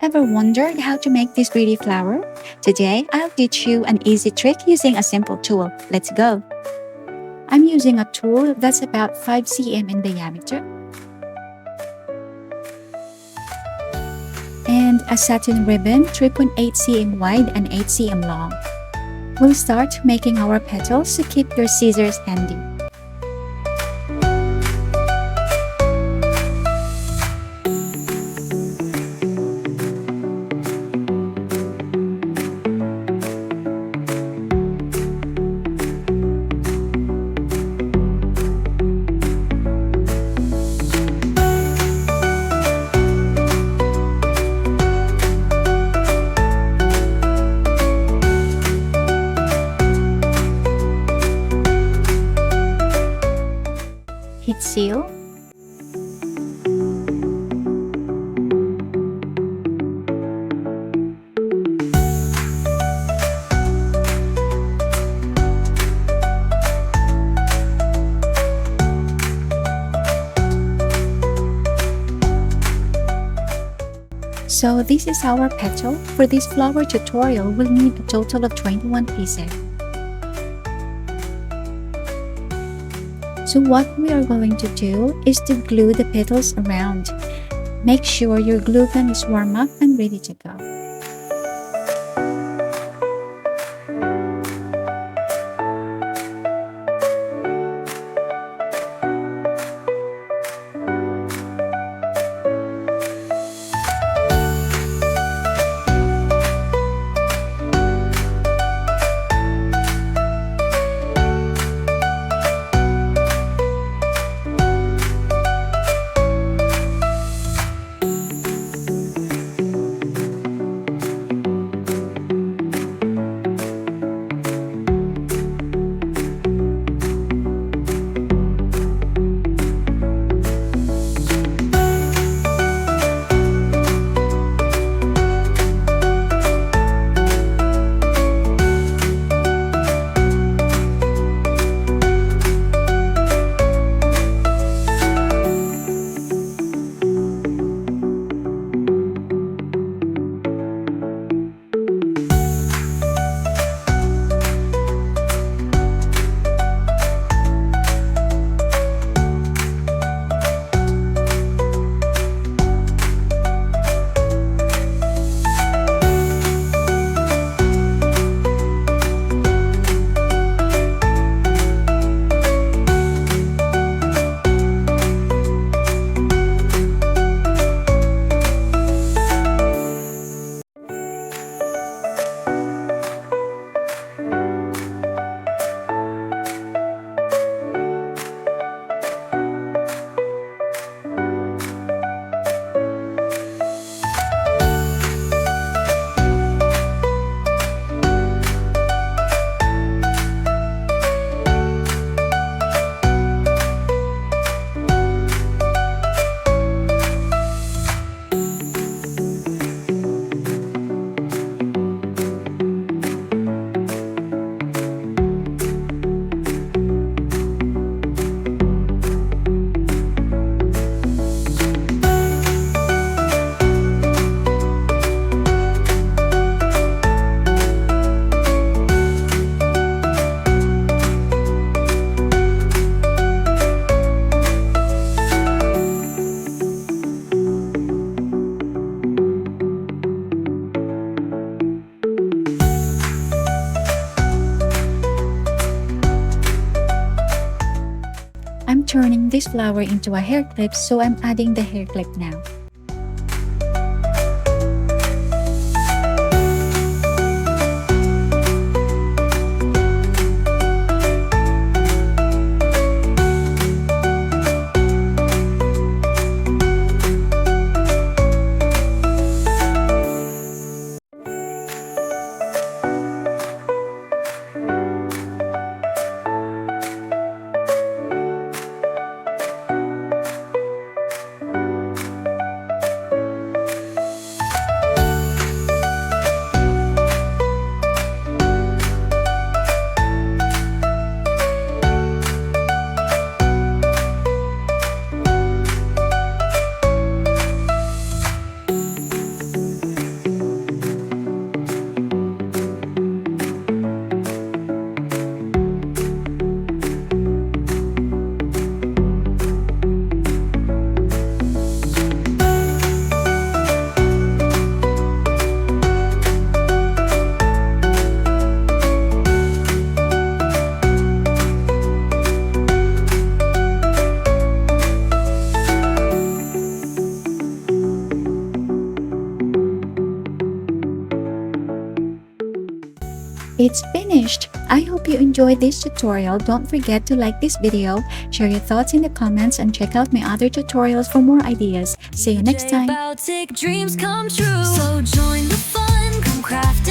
Ever wondered how to make this pretty flower? Today, I'll teach you an easy trick using a simple tool. Let's go! I'm using a tool that's about 5 cm in diameter and a satin ribbon 3.8 cm wide and 8 cm long. We'll start making our petals, so keep your scissors handy. Heat seal. So this is our petal. For this flower tutorial, we'll need a total of 21 pieces. So what we are going to do is to glue the petals around. Make sure your glue gun is warm up and ready to go. I'm turning this flower into a hair clip, so I'm adding the hair clip now. I hope you enjoyed this tutorial. Don't forget to like this video, share your thoughts in the comments, and check out my other tutorials for more ideas. See you next time. Dreams come true. So join the fun, come craft